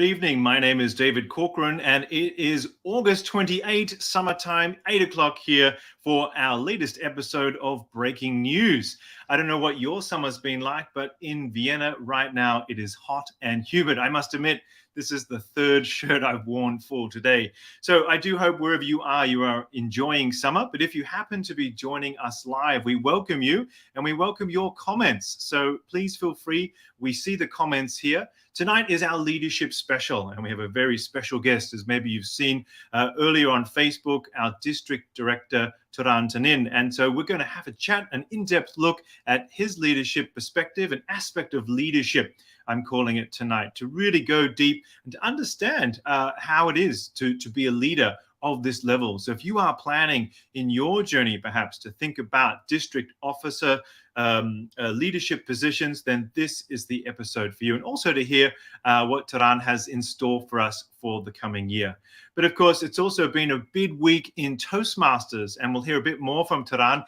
evening. My name is David Corcoran, and it is August 28, summertime, 8 o'clock here for our latest episode of Breaking News. I don't know what your summer's been like, but in Vienna right now, it is hot and humid. I must admit, this is the third shirt I've worn for today. So I do hope wherever you are enjoying summer. But if you happen to be joining us live, we welcome you and we welcome your comments. So please feel free. We see the comments here. Tonight is our leadership special, and we have a very special guest, as maybe you've seen earlier on Facebook, our district director, Turan Tanin. And so we're going to have a chat, an in-depth look at his leadership perspective, an aspect of leadership, I'm calling it tonight, to really go deep and to understand how it is to be a leader of this level. So if you are planning in your journey, perhaps, to think about district officer leadership positions, then this is the episode for you. And also to hear what Turan has in store for us for the coming year. But of course, it's also been a big week in Toastmasters, and we'll hear a bit more from Turan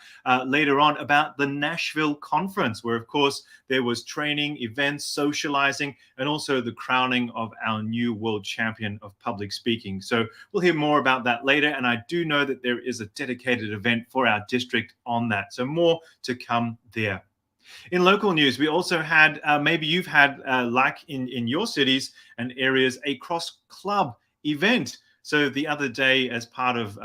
later on about the Nashville conference, where of course there was training, events, socializing, and also the crowning of our new world champion of public speaking. So we'll hear more about that later, and I do know that there is a dedicated event for our district on that. So more to come there. In local news, we also had, maybe you've had, like in your cities and areas, a cross-club event. So the other day, as part of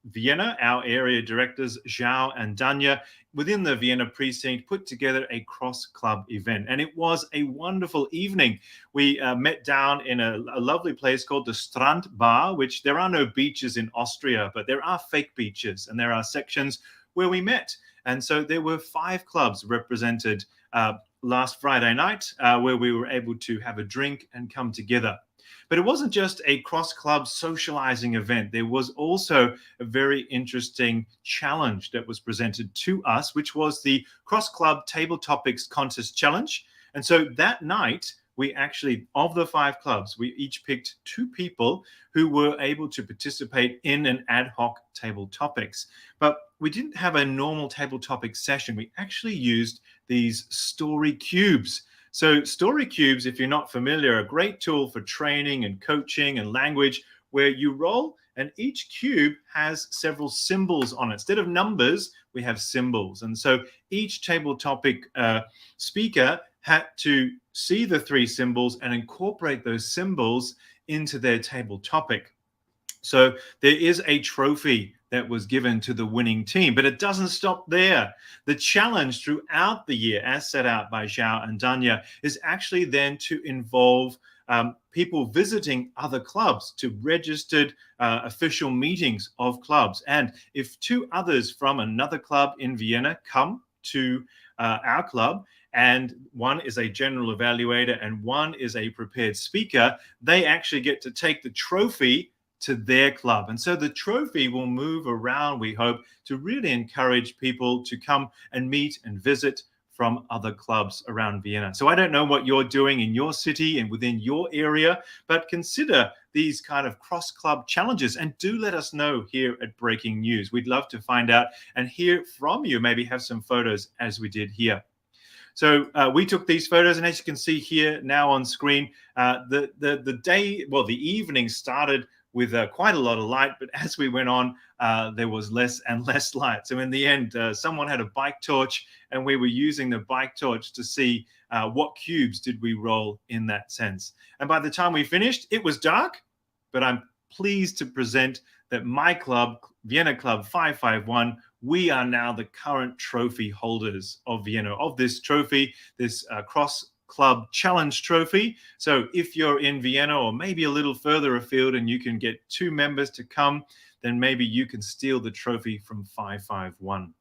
Vienna, our area directors, João and Danya, within the Vienna precinct, put together a cross-club event. And it was a wonderful evening. We met down in a lovely place called the Strand Bar, which there are no beaches in Austria, but there are fake beaches, and there are sections where we met. And so there were 5 clubs represented last Friday night where we were able to have a drink and come together. But it wasn't just a cross-club socializing event. There was also a very interesting challenge that was presented to us, which was the cross-club table topics contest challenge. And so that night, we actually, of the 5 clubs, we each picked 2 people who were able to participate in an ad hoc table topics. But we didn't have a normal table topic session. We actually used these story cubes. So story cubes, if you're not familiar, are a great tool for training and coaching and language, where you roll and each cube has several symbols on it. Instead of numbers, we have symbols. And so each table topic speaker had to see the 3 symbols and incorporate those symbols into their table topic. So there is a trophy that was given to the winning team, but it doesn't stop there. The challenge throughout the year, as set out by João and Danya, is actually then to involve people visiting other clubs, to registered official meetings of clubs. And if 2 others from another club in Vienna come to our club, and one is a general evaluator and one is a prepared speaker, they actually get to take the trophy to their club. And so the trophy will move around, we hope, to really encourage people to come and meet and visit from other clubs around Vienna. So I don't know what you're doing in your city and within your area, but consider these kind of cross-club challenges and do let us know here at Breaking News. We'd love to find out and hear from you, maybe have some photos as we did here. So we took these photos, and as you can see here now on screen, the evening started with quite a lot of light, but as we went on, there was less and less light. So in the end, someone had a bike torch, and we were using the bike torch to see what cubes did we roll in that sense. And by the time we finished, it was dark, but I'm pleased to present that my club, Vienna Club 551, we are now the current trophy holders of Vienna, of this trophy, this cross-club challenge trophy. So if you're in Vienna or maybe a little further afield and you can get 2 members to come, then maybe you can steal the trophy from 551.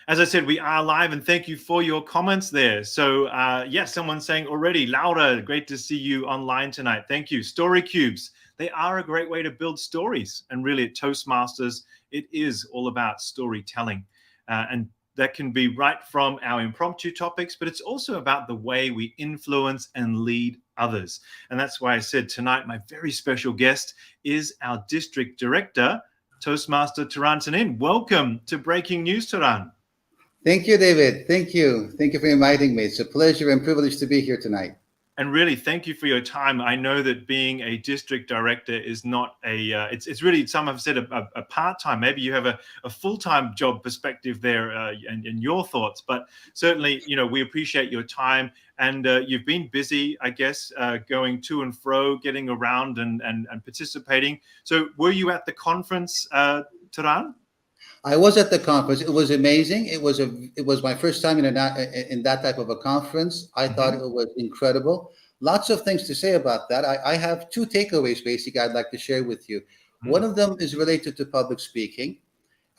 As I said, we are live, and thank you for your comments there. So yes, someone's saying already, Laura, great to see you online tonight. Thank you. Story cubes, they are a great way to build stories. And really at Toastmasters, it is all about storytelling. And that can be right from our impromptu topics, but it's also about the way we influence and lead others. And that's why I said tonight, my very special guest is our district director, Toastmaster Turan Tanin. Welcome to Breaking News, Turan. Thank you, David. Thank you. Thank you for inviting me. It's a pleasure and privilege to be here tonight. And really, thank you for your time. I know that being a district director is not it's really, some have said a part-time. Maybe you have a full-time job perspective there, and your thoughts. But certainly, we appreciate your time. And you've been busy, I guess, going to and fro, getting around and participating. So were you at the conference, Taran? I was at the conference. It was amazing. It was my first time in that type of a conference. I thought Hmm. it was incredible. Lots of things to say about that. I have two takeaways basically I'd like to share with you. One of them is related to public speaking.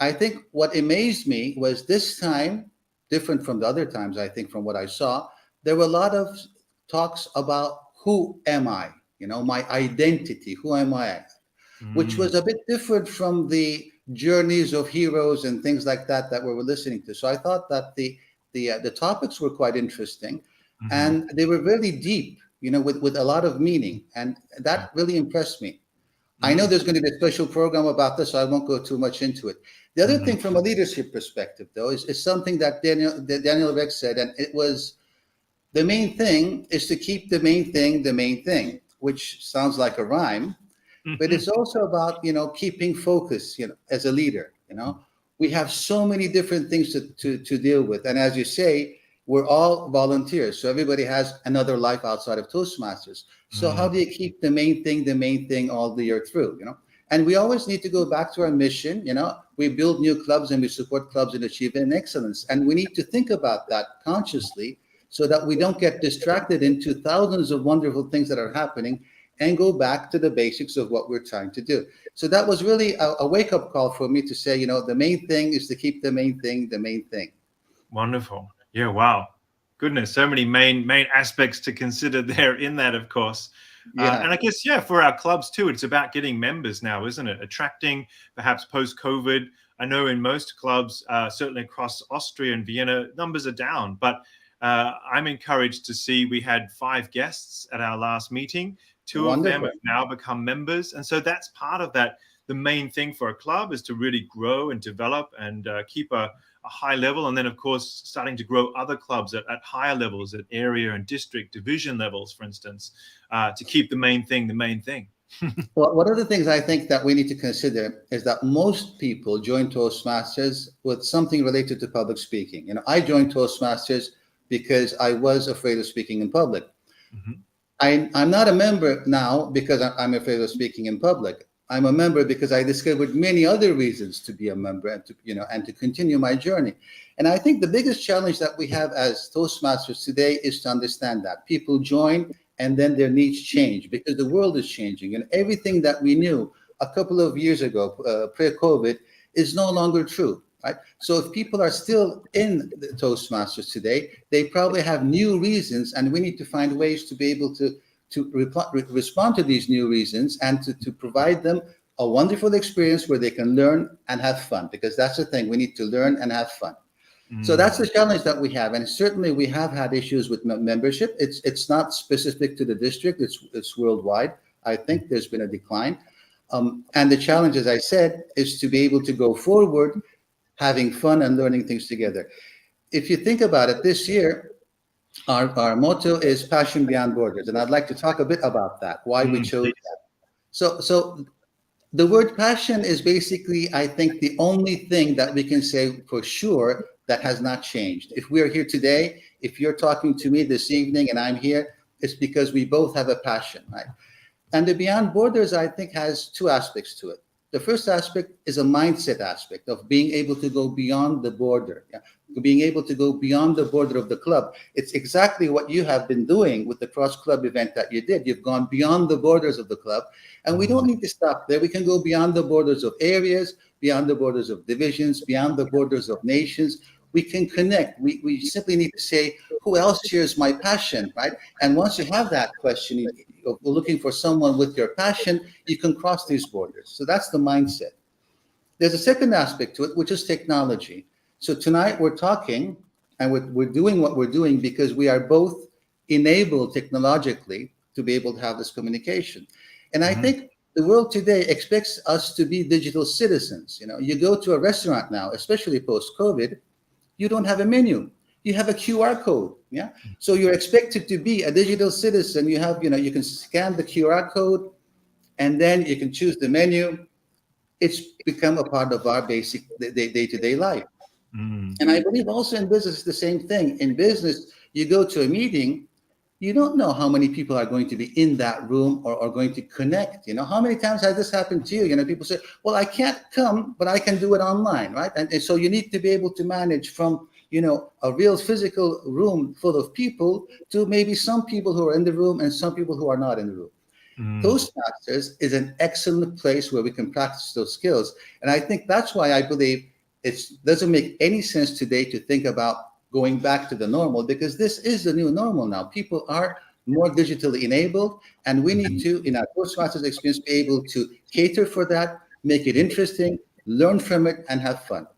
I think what amazed me was this time, different from the other times, I think, from what I saw, there were a lot of talks about who am I? My identity. Who am I? Which Mm-hmm. was a bit different from the journeys of heroes and things like that we were listening to. So I thought that the topics were quite interesting, Mm-hmm. and they were really deep, with a lot of meaning, and that really impressed me. I know Mm-hmm. there's going to be a special program about this, so I won't go too much into it. The other Mm-hmm. thing from a leadership perspective, though, is something that Daniel Rex said, and it was the main thing is to keep the main thing, which sounds like a rhyme, but Mm-hmm. it's also about keeping focus, as a leader. We have so many different things to deal with, and as you say, we're all volunteers, so everybody has another life outside of Toastmasters. So how do you keep the main thing all the year through? And we always need to go back to our mission. We build new clubs and we support clubs in achievement and excellence, and we need to think about that consciously so that we don't get distracted into thousands of wonderful things that are happening and go back to the basics of what we're trying to do. So that was really a wake up call for me to say, the main thing is to keep the main thing. Wonderful. Yeah. Wow. Goodness. So many main aspects to consider there in that, of course. And Yeah, I guess, yeah, for our clubs too, it's about getting members now, isn't it? Attracting, perhaps post COVID. I know in most clubs, certainly across Austria and Vienna, numbers are down. But I'm encouraged to see we had 5 guests at our last meeting. 2 of them have wonderful. now become members. And so that's part of that. The main thing for a club is to really grow and develop and keep a high level, and then of course starting to grow other clubs at higher levels, at area and district division levels, for instance, to keep the main thing the main thing. Well, one of the things I think that we need to consider is that most people join Toastmasters with something related to public speaking. I joined Toastmasters because I was afraid of speaking in public. Mhm. I'm not a member now because I'm afraid of speaking in public. I'm a member because I discovered many other reasons to be a member and to continue my journey. And I think the biggest challenge that we have as Toastmasters today is to understand that people join and then their needs change because the world is changing, and everything that we knew a couple of years ago, pre-COVID, is no longer true. Right? So if people are still in the Toastmasters today, they probably have new reasons, and we need to find ways to be able to respond to these new reasons and to provide them a wonderful experience where they can learn and have fun, because that's the thing, we need to learn and have fun. So Mm. that's the challenge that we have, and certainly we have had issues with membership. It's not specific to the district; it's worldwide. I think there's been a decline, and the challenge, as I said, is to be able to go forward having fun and learning things together. If you think about it, this year, our motto is Passion Beyond Borders. And I'd like to talk a bit about that, why we Mm, chose please. that. So the word passion is basically, I think, the only thing that we can say for sure that has not changed. If we are here today, if you're talking to me this evening and I'm here, it's because we both have a passion, right? And the Beyond Borders, I think, has two aspects to it. The first aspect is a mindset aspect of being able to go beyond the border, yeah? Being able to go beyond the border of the club. It's exactly what you have been doing with the cross club event that you did. You've gone beyond the borders of the club, and we don't Mm, need to stop there. We can go beyond the borders of areas, beyond the borders of divisions, beyond the borders of nations. We can connect. We simply need to say, who else shares my passion, right? And once you have that question, of looking for someone with your passion, you can cross these borders. So that's the mindset. There's a second aspect to it, which is technology. So tonight we're talking and we're doing what we're doing because we are both enabled technologically to be able to have this communication. And I mhm. think the world today expects us to be digital citizens. You go to a restaurant now, especially post COVID, you don't have a menu. you have a QR code. Yeah. So you're expected to be a digital citizen. You have, you can scan the QR code and then you can choose the menu. It's become a part of our basic day-to-day life. Mm. And I believe also in business, it's the same thing. In business, you go to a meeting, you don't know how many people are going to be in that room or are going to connect. How many times has this happened to you? People say, well, I can't come, but I can do it online, right? And so you need to be able to manage from, a real physical room full of people to maybe some people who are in the room and some people who are not in the room. Mm. Toastmasters is an excellent place where we can practice those skills. And I think that's why I believe it doesn't make any sense today to think about going back to the normal, because this is the new normal now. People are more digitally enabled, and we need to, in our Toastmasters experience, be able to cater for that, make it interesting, learn from it, and have fun.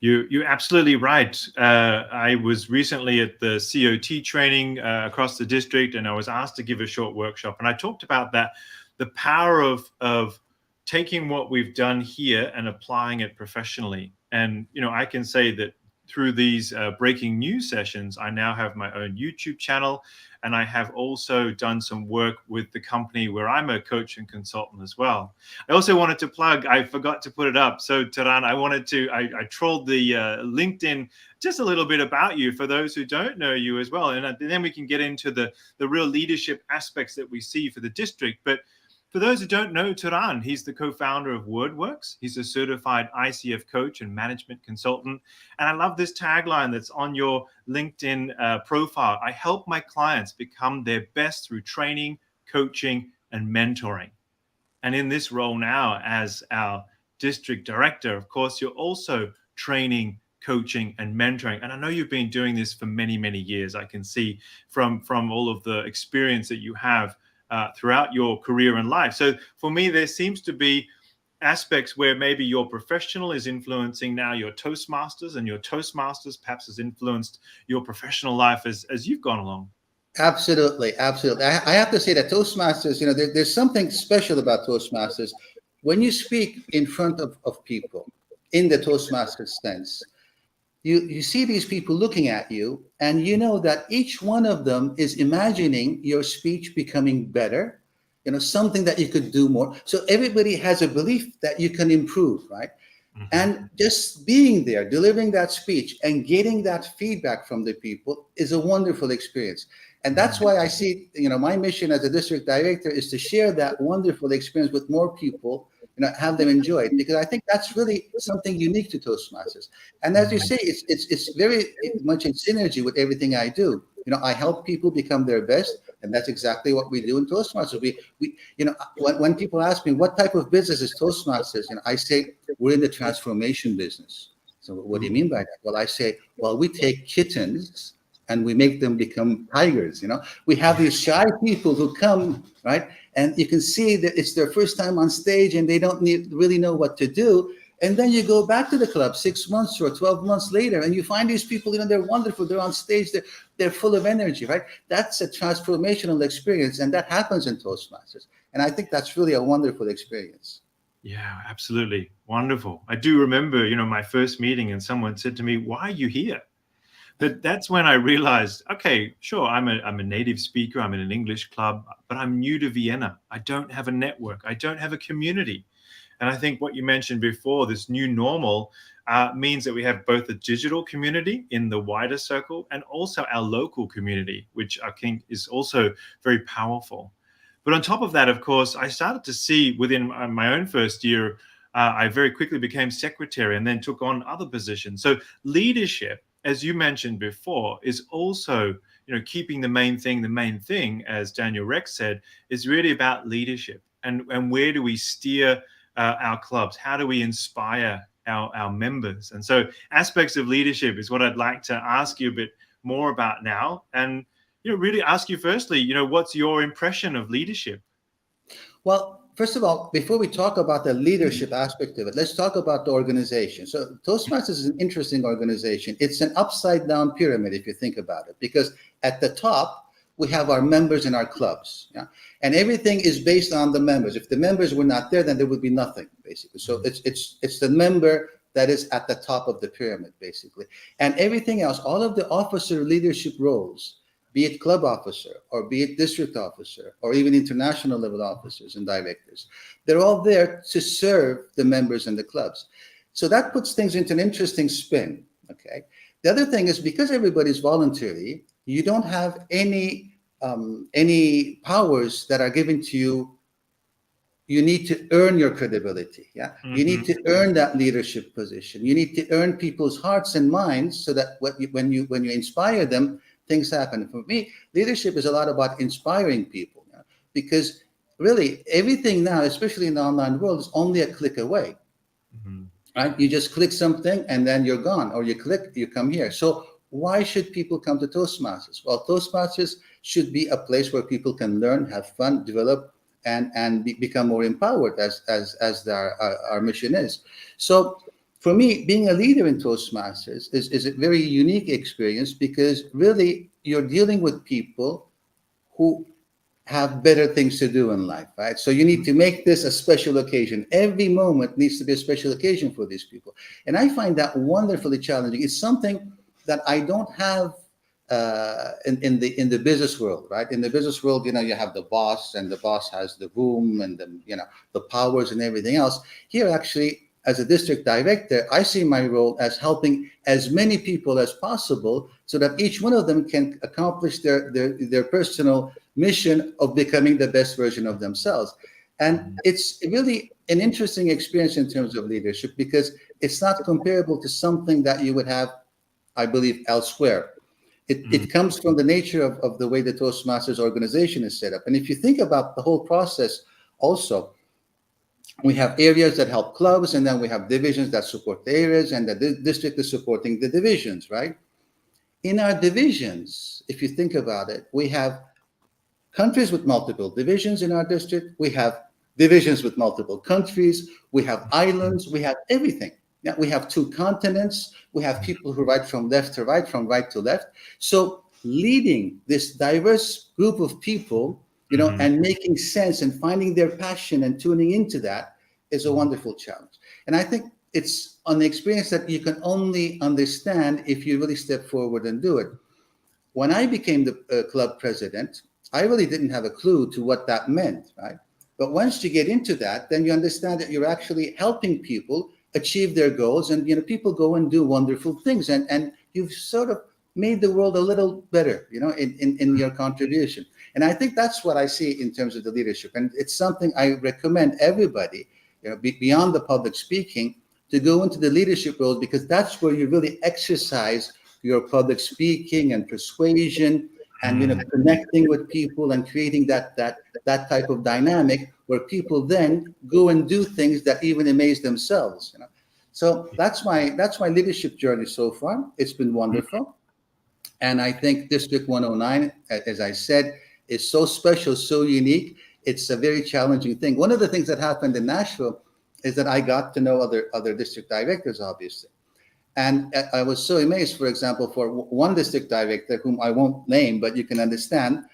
You're absolutely right. I was recently at the COT training across the district, and I was asked to give a short workshop. And I talked about that, the power of taking what we've done here and applying it professionally. And, I can say that through these breaking news sessions, I now have my own YouTube channel, and I have also done some work with the company where I'm a coach and consultant as well. I also wanted to plug, I forgot to put it up. So Taran, I trolled the LinkedIn just a little bit about you for those who don't know you as well. And then we can get into the real leadership aspects that we see for the district. But for those who don't know Taran, he's the co-founder of WordWorks. He's a certified ICF coach and management consultant. And I love this tagline that's on your LinkedIn profile. I help my clients become their best through training, coaching, and mentoring. And in this role now as our district director, of course, you're also training, coaching, and mentoring. And I know you've been doing this for many, many years. I can see from all of the experience that you have throughout your career and life. So for me, there seems to be aspects where maybe your professional is influencing now your Toastmasters, and your Toastmasters perhaps has influenced your professional life as you've gone along. Absolutely. I have to say that Toastmasters, there's something special about Toastmasters. When you speak in front of people in the Toastmasters sense, you see these people looking at you, and you know that each one of them is imagining your speech becoming better, something that you could do more. So everybody has a belief that you can improve, right? Mm-hmm. And just being there, delivering that speech and getting that feedback from the people is a wonderful experience. And that's why I see, my mission as a district director is to share that wonderful experience with more people, have them enjoy it, because I think that's really something unique to Toastmasters. And as you say, it's very much in synergy with everything I do. I help people become their best, and that's exactly what we do in Toastmasters. We when people ask me what type of business is Toastmasters, I say we're in the transformation business. So what do you mean by that? Well, I say, well, we take kittens and we make them become tigers. We have these shy people who come, right? And you can see that it's their first time on stage and they don't really know what to do. And then you go back to the club 6 months or 12 months later, and you find these people, they're wonderful. They're on stage. They're full of energy, right? That's a transformational experience. And that happens in Toastmasters. And I think that's really a wonderful experience. Yeah, absolutely. Wonderful. I do remember, my first meeting, and someone said to me, "Why are you here?" But that's when I realized, okay, sure, I'm a native speaker. I'm in an English club, but I'm new to Vienna. I don't have a network. I don't have a community. And I think what you mentioned before, this new normal, means that we have both a digital community in the wider circle and also our local community, which I think is also very powerful. But on top of that, of course, I started to see within my own first year, I very quickly became secretary and then took on other positions. So leadership, as you mentioned before, is also, keeping the main thing, as Daniel Rex said, is really about leadership. And where do we steer our clubs? How do we inspire our members? And so aspects of leadership is what I'd like to ask you a bit more about now. And, really ask you firstly, what's your impression of leadership? Well, first of all, before we talk about the leadership aspect of it, let's talk about the organization. So Toastmasters is an interesting organization. It's an upside down pyramid, if you think about it, because at the top, we have our members in our clubs. Yeah? And everything is based on the members. If the members were not there, then there would be nothing, basically. So it's the member that is at the top of the pyramid, basically. And everything else, all of the officer leadership roles, be it club officer or be it district officer or even international level officers and directors, they're all there to serve the members and the clubs. So that puts things into an interesting spin. Okay. The other thing is, because everybody's voluntary, you don't have any powers that are given to you. You need to earn your credibility. Yeah, you need to earn that leadership position. You need to earn people's hearts and minds so that when you inspire them, things happen. For me, leadership is a lot about inspiring people, yeah? Because really everything now, especially in the online world, is only a click away. Right? You just click something and then you're gone, or you click, you come here. So why should people come to Toastmasters? Well, Toastmasters should be a place where people can learn, have fun, develop, and become more empowered, as our mission is. So for me, being a leader in Toastmasters is a very unique experience, because really you're dealing with people who have better things to do in life, right? So you need to make this a special occasion. Every moment needs to be a special occasion for these people. And I find that wonderfully challenging. It's something that I don't have in the business world, right? In the business world, you have the boss, and the boss has the room and the powers and everything else. Here, actually, as a district director, I see my role as helping as many people as possible, so that each one of them can accomplish their personal mission of becoming the best version of themselves. And it's really an interesting experience in terms of leadership, because it's not comparable to something that you would have, I believe, elsewhere. It comes from the nature of the way the Toastmasters organization is set up. And if you think about the whole process also, we have areas that help clubs, and then we have divisions that support the areas, and the district is supporting the divisions, right? In our divisions, if you think about it, we have countries with multiple divisions in our district. We have divisions with multiple countries. We have islands. We have everything. Yeah, we have 2 continents. We have people who write from left to right, from right to left. So leading this diverse group of people, and making sense and finding their passion and tuning into that is a wonderful challenge. And I think it's an experience that you can only understand if you really step forward and do it. When I became the club president, I really didn't have a clue to what that meant, right? But once you get into that, then you understand that you're actually helping people achieve their goals, and people go and do wonderful things, and you've sort of made the world a little better, in your contribution. And I think that's what I see in terms of the leadership, and it's something I recommend everybody, beyond the public speaking, to go into the leadership role, because that's where you really exercise your public speaking and persuasion, and connecting with people and creating that type of dynamic where people then go and do things that even amaze themselves. So that's my leadership journey so far. It's been wonderful, and I think District 109, as I said, is so special, so unique. It's a very challenging thing. One of the things that happened in Nashville is that I got to know other district directors, obviously. And I was so amazed, for example, for one district director, whom I won't name, but you can understand.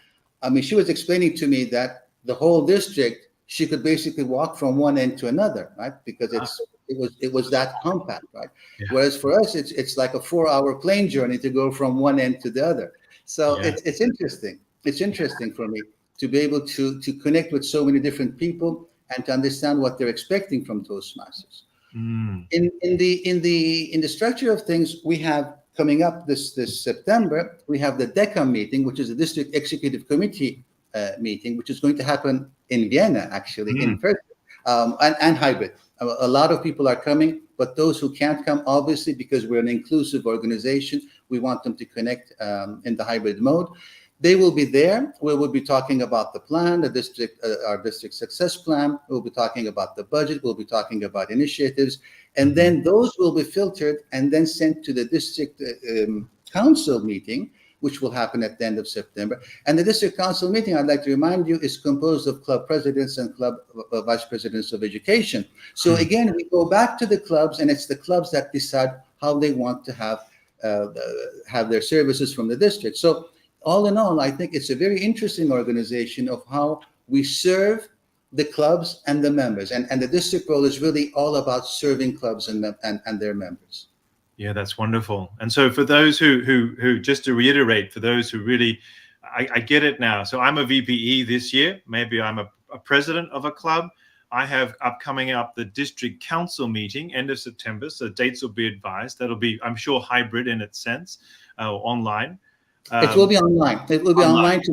I mean, she was explaining to me that the whole district, she could basically walk from one end to another, right? Because it was that compact, right? Yeah. Whereas for us, it's like a 4-hour plane journey to go from one end to the other. So it's interesting. It's interesting for me to be able to connect with so many different people and to understand what they're expecting from Toastmasters. In the structure of things, we have coming up this September, we have the DECA meeting, which is the District Executive Committee meeting, which is going to happen in Vienna, actually, in person, and hybrid. A lot of people are coming, but those who can't come, obviously, because we're an inclusive organization, we want them to connect in the hybrid mode. They will be there. We will be talking about the plan, our district success plan. We'll be talking about the budget. We'll be talking about initiatives. And then those will be filtered and then sent to the district council meeting, which will happen at the end of September. And the district council meeting, I'd like to remind you, is composed of club presidents and club vice presidents of education. So again, we go back to the clubs, and it's the clubs that decide how they want to have their services from the district. So all in all, I think it's a very interesting organization of how we serve the clubs and the members. And the district role is really all about serving clubs and their members. Yeah, that's wonderful. And so for those who just to reiterate, for those who really, I get it now. So I'm a VPE this year. Maybe I'm a president of a club. I have coming up the district council meeting end of September. So dates will be advised. That'll be, I'm sure, hybrid in its sense, online. It will be online. It will be online. It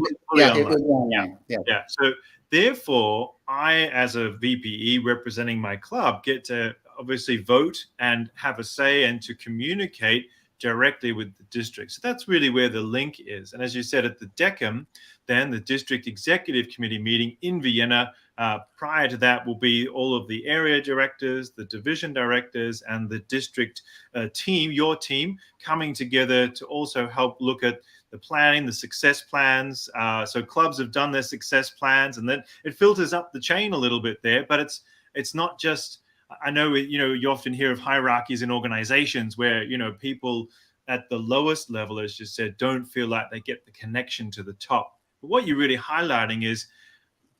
will be online. Yeah. So therefore, I, as a VPE representing my club, get to obviously vote and have a say and to communicate directly with the district. So that's really where the link is. And as you said, at the DECM, then the district executive committee meeting in Vienna, prior to that will be all of the area directors, the division directors, and the district team, your team, coming together to also help look at the planning, the success plans. So clubs have done their success plans, and then it filters up the chain a little bit there. But it's not just, I know, you often hear of hierarchies in organizations where, people at the lowest level, as you said, don't feel like they get the connection to the top. But what you're really highlighting is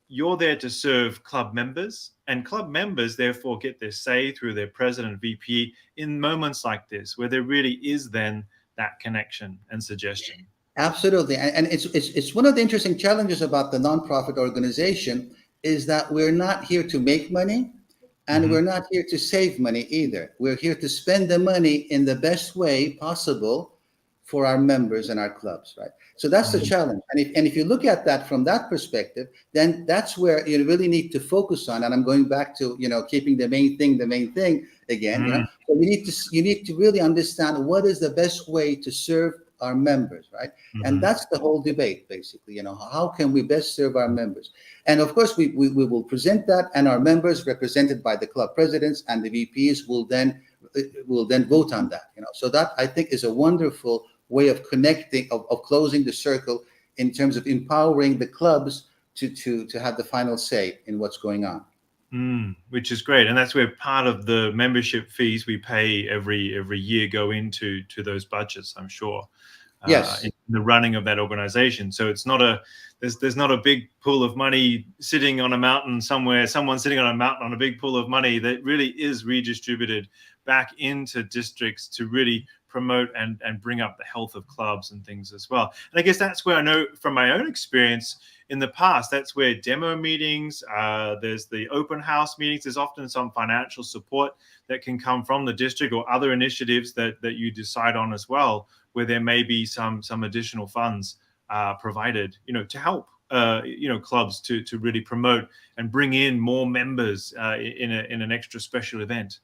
you're there to serve club members, and club members therefore get their say through their president, VP, in moments like this, where there really is then that connection and suggestion. Absolutely. And it's one of the interesting challenges about the nonprofit organization is that we're not here to make money, and we're not here to save money either. We're here to spend the money in the best way possible for our members and our clubs, right? So that's the challenge. And if you look at that from that perspective, then that's where you really need to focus on. And I'm going back to, keeping the main thing again. So you need to really understand what is the best way to serve our members, right? And that's the whole debate, basically. How can we best serve our members? And of course, we will present that, and our members, represented by the club presidents and the VPs, will then vote on that. So that, I think, is a wonderful way of connecting, of closing the circle in terms of empowering the clubs to have the final say in what's going on. Which is great, and that's where part of the membership fees we pay every year go into those budgets, I'm sure. Yes, in the running of that organization. So it's not there's not a big pool of money sitting on a mountain somewhere, someone sitting on a mountain on a big pool of money that really is redistributed back into districts to really promote and bring up the health of clubs and things as well. And I guess that's where I know from my own experience in the past, that's where demo meetings, there's the open house meetings, there's often some financial support that can come from the district or other initiatives that you decide on as well, where there may be some additional funds provided, to help, clubs to really promote and bring in more members in an extra special event.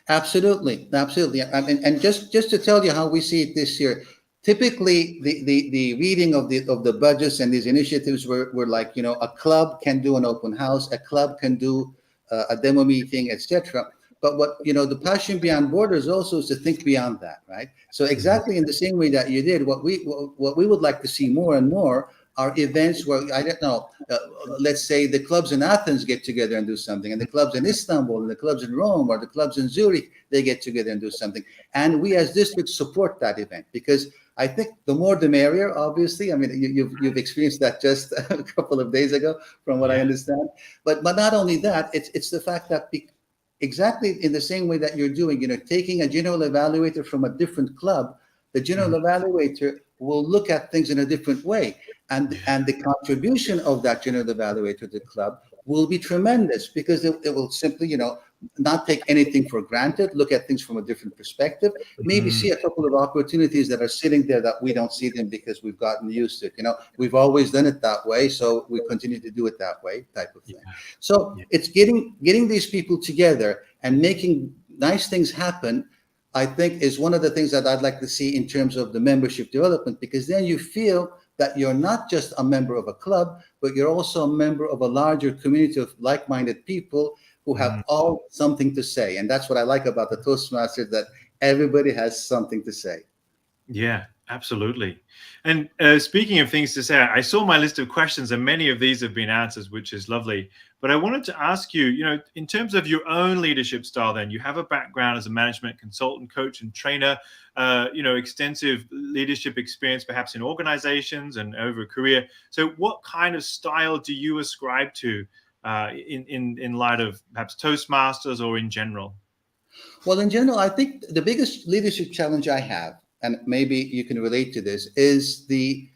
Absolutely. And just to tell you how we see it this year, typically the reading of the budgets and these initiatives were like, a club can do an open house, a club can do a demo meeting, etc. But what, the passion beyond borders also is to think beyond that, right? So exactly in the same way that you did, what we would like to see more and more are events where, I don't know, let's say the clubs in Athens get together and do something, and the clubs in Istanbul, and the clubs in Rome, or the clubs in Zurich, they get together and do something. And we as districts support that event, because I think the more the merrier, obviously. I mean, you've experienced that just a couple of days ago, from what I understand. But not only that, it's the fact that exactly in the same way that you're doing, taking a general evaluator from a different club, the general evaluator will look at things in a different way. And the contribution of that general evaluator to the club will be tremendous, because it will simply, not take anything for granted, look at things from a different perspective, maybe see a couple of opportunities that are sitting there that we don't see them because we've gotten used to it. We've always done it that way, so we continue to do it that way, type of thing. So it's getting these people together and making nice things happen, I think, is one of the things that I'd like to see in terms of the membership development, because then you feel that you're not just a member of a club, but you're also a member of a larger community of like-minded people who have all something to say. And that's what I like about the Toastmasters, that everybody has something to say. Yeah, absolutely. And speaking of things to say, I saw my list of questions, and many of these have been answered, which is lovely. But I wanted to ask you, in terms of your own leadership style, then you have a background as a management consultant, coach, and trainer, extensive leadership experience, perhaps in organizations and over a career. So what kind of style do you ascribe to in light of perhaps Toastmasters or in general? Well, in general, I think the biggest leadership challenge I have, and maybe you can relate to this, is the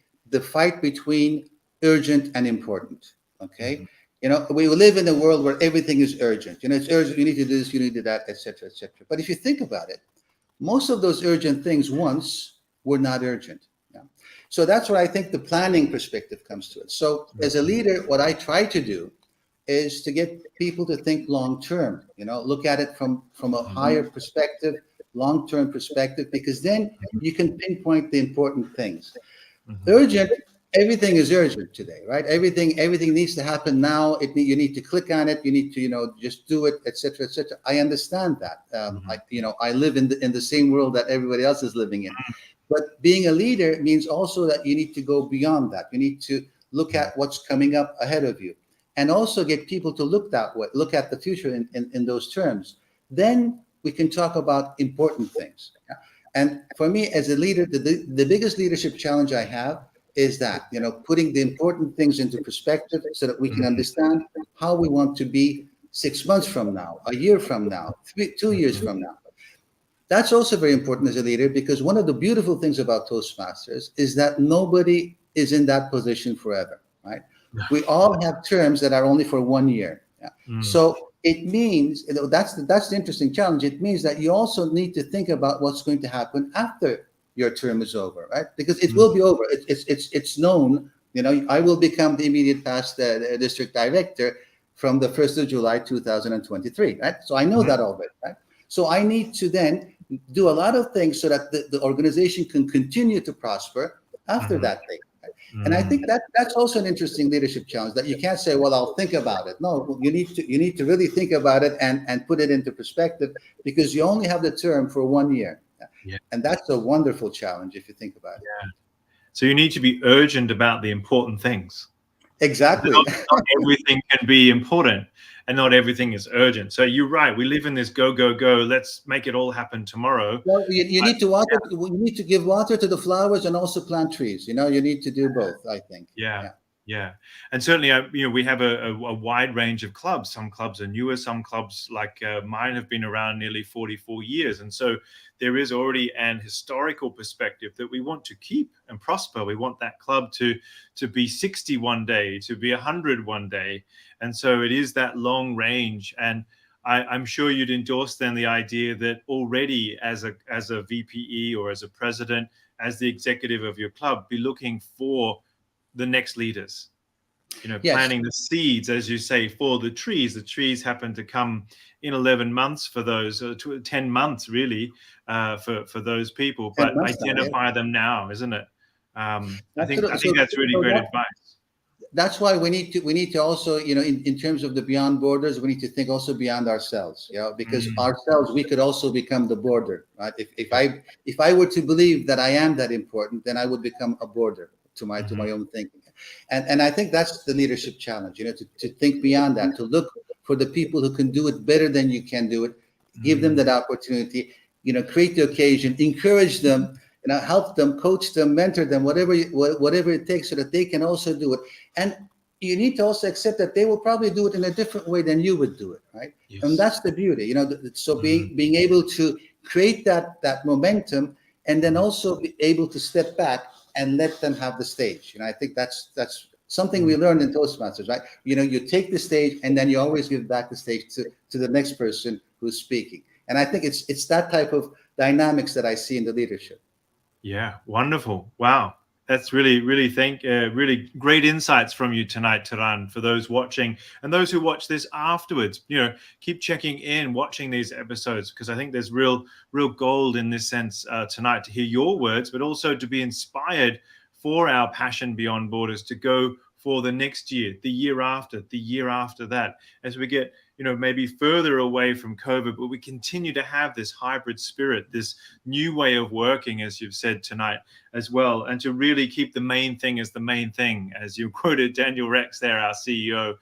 fight between urgent and important. Okay, Mhm. we live in a world where everything is urgent. It's urgent. You need to do this. You need to do that, etc., etc. But if you think about it, most of those urgent things once were not urgent. Yeah. So that's where I think the planning perspective comes to it. So as a leader, what I try to do is to get people to think long term, look at it from a higher perspective, long term perspective, because then you can pinpoint the important things. Mhm. Urgent, everything is urgent today, right? Everything needs to happen now. You need to click on it. You need to just do it, etc., etc. I understand that. Mhm. I live in the same world that everybody else is living in. But being a leader means also that you need to go beyond that. You need to look at what's coming up ahead of you, and also get people to look that way, look at the future in those terms. Then we can talk about important things. Yeah? And for me, as a leader, the biggest leadership challenge I have is that, putting the important things into perspective so that we can Mhm. understand how we want to be 6 months from now, a year from now, 2 years from now. That's also very important as a leader, because one of the beautiful things about Toastmasters is that nobody is in that position forever, right? We all have terms that are only for 1 year. Yeah. Mm. So it means, that's the interesting challenge. It means that you also need to think about what's going to happen after your term is over, right? Because it Mm. will be over. It's known. I will become the immediate past district director from the 1st of July 2023, right? So I know Mhm. that already, right? So I need to then do a lot of things so that the organization can continue to prosper after Mhm. that date. And I Mm. think that's also an interesting leadership challenge, that you can't say, well, I'll think about it. No, you need to really think about it and put it into perspective, because you only have the term for 1 year. Yeah. And that's a wonderful challenge if you think about it. Yeah. So you need to be urgent about the important things. Exactly. Not everything can be important, and not everything is urgent. So you're right. We live in this go, go, go. Let's make it all happen tomorrow. Well, you But need to water. You need to give water to the flowers and also plant trees. You need to do both, I think. yeah, Yeah. yeah, and certainly, we have a wide range of clubs. Some clubs are newer. Some clubs, like mine, have been around nearly 44 years, and so there is already an historical perspective that we want to keep and prosper. We want that club to be 60 one day, to be 100 one day, and so it is that long range. And I'm sure you'd endorse then the idea that already as a VPE or as a president, as the executive of your club, be looking for the next leaders, Yes. planting the seeds, as you say, for the trees. The trees happen to come in 11 months for those, 10 months really, for those people, And but months now. Yeah. identify them now, isn't it? I think Absolutely. that's really So great advice. that's why we need to also, in terms of the beyond borders, we need to think also beyond ourselves, because Mm, ourselves, we could also become the border, right? If yeah. I were to believe that I am that important, then I would become a border to Mhm. my own thinking. And I think that's the leadership challenge, to think beyond that, to look for the people who can do it better than you can do it, give them Mm, that opportunity, create the occasion, encourage them, help them, coach them, mentor them, whatever it takes, so that they can also do it. And you need to also accept that they will probably do it in a different way than you would do it, right? And yes. that's the beauty, so Mm, being able to create that momentum, and then mm, also be able to step back and let them have the stage. I think that's something we mm. learned in Toastmasters, right? You take the stage, and then you always give back the stage to the next person who's speaking. And I think it's that type of dynamics that I see in the leadership. Yeah, wonderful. Wow. That's really great insights from you tonight, Taran, for those watching and those who watch this afterwards. Keep checking in, watching these episodes, because I think there's real gold in this sense tonight, to hear your words, but also to be inspired for our passion beyond borders to go for the next year, the year after, the year after that, as we get maybe further away from COVID, but we continue to have this hybrid spirit, this new way of working, as you've said tonight as well, and to really keep the main thing as the main thing, as you quoted Daniel Rex there, our CEO,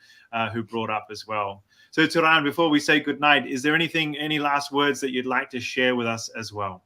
who brought up as well. So Taran, before we say goodnight, is there any last words that you'd like to share with us as well?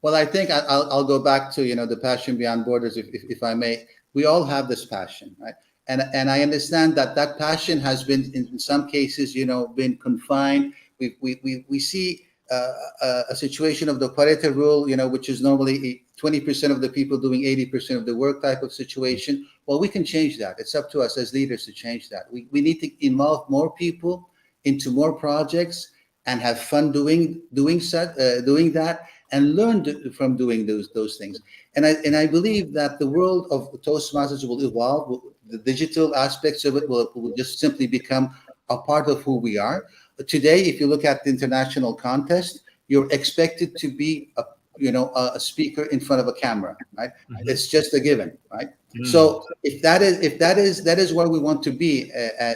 Well, I think I'll go back to the passion beyond borders, if I may. We all have this passion, right? And I understand that passion has been in some cases, been confined. We see a situation of the Pareto rule, which is normally 20% of the people doing 80% of the work type of situation. Well, we can change that. It's up to us as leaders to change that. We need to involve more people into more projects and have fun doing that, and learn from doing those things. And I believe that the world of Toastmasters will evolve. The digital aspects of it will just simply become a part of who we are. Today, if you look at the international contest, you're expected to be a speaker in front of a camera, right? Mhm. It's just a given, right? Mm. So if that is where we want to be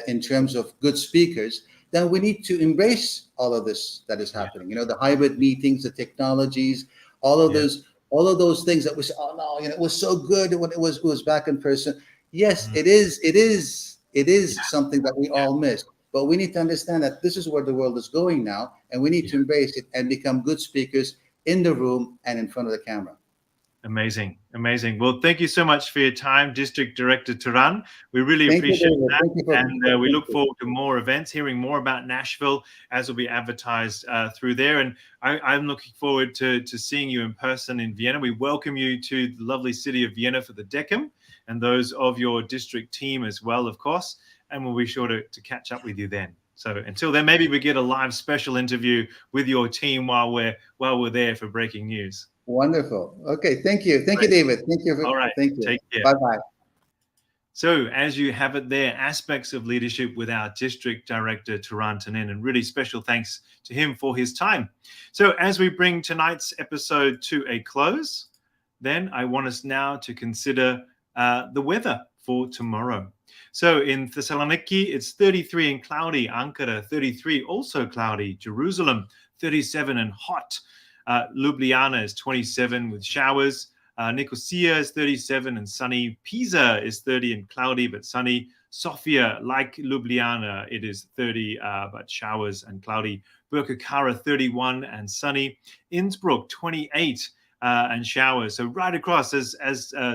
in terms of good speakers, then we need to embrace all of this that is happening. The hybrid meetings, the technologies, all of those things that we say, oh no, it was so good when it was back in person. Yes, Mm. it is something that we all miss. But we need to understand that this is where the world is going now, and we need to embrace it and become good speakers in the room and in front of the camera. Amazing. Well, thank you so much for your time, District Director Turan. We really Thank you, appreciate David. that. Thank you And we thank look you. forward to more events, hearing more about Nashville as will be advertised through there. And I'm looking forward to seeing you in person in Vienna. We welcome you to the lovely city of Vienna for the Decem, and those of your district team as well, of course. And we'll be sure to catch up with you then. So until then, maybe we get a live special interview with your team while we're there for breaking news. Wonderful. Okay. Thank you. Thank you, David. Thank you. All right. Thank you. Take care. Bye-bye. So as you have it there, aspects of leadership with our District Director, Turan Tanin, and really special thanks to him for his time. So as we bring tonight's episode to a close, then I want us now to consider the weather for tomorrow. So in Thessaloniki, it's 33 and cloudy. Ankara, 33, also cloudy. Jerusalem, 37 and hot. Ljubljana is 27 with showers. Nicosia is 37 and sunny. Pisa is 30 and cloudy but sunny. Sofia, like Ljubljana, it is 30 but showers and cloudy. Birkirkara, 31 and sunny. Innsbruck, 28 and showers. So right across, as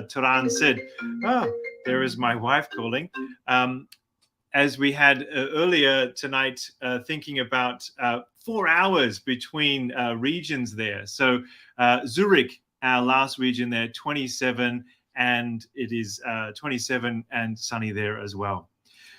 Turan said, there is my wife calling. As we had earlier tonight, thinking about 4 hours between regions there. So Zurich, our last region there, 27, and it is 27 and sunny there as well.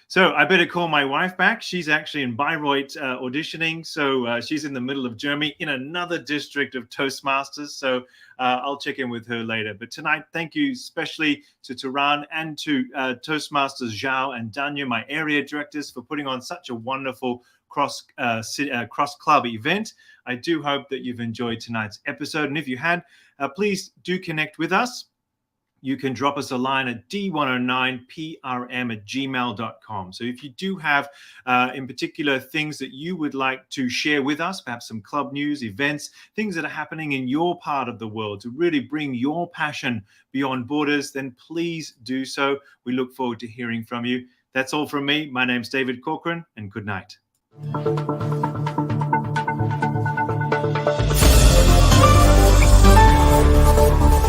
So I better call my wife back. She's actually in Bayreuth auditioning. So she's in the middle of Germany in another district of Toastmasters. So I'll check in with her later. But tonight, thank you especially to Turan and to Toastmasters Zhao and Danya, my area directors, for putting on such a wonderful cross-club event. I do hope that you've enjoyed tonight's episode. And if you had, please do connect with us. You can drop us a line at d109prm@gmail.com. So if you do have, in particular, things that you would like to share with us, perhaps some club news, events, things that are happening in your part of the world to really bring your passion beyond borders, then please do so. We look forward to hearing from you. That's all from me. My name's David Corcoran, and good night.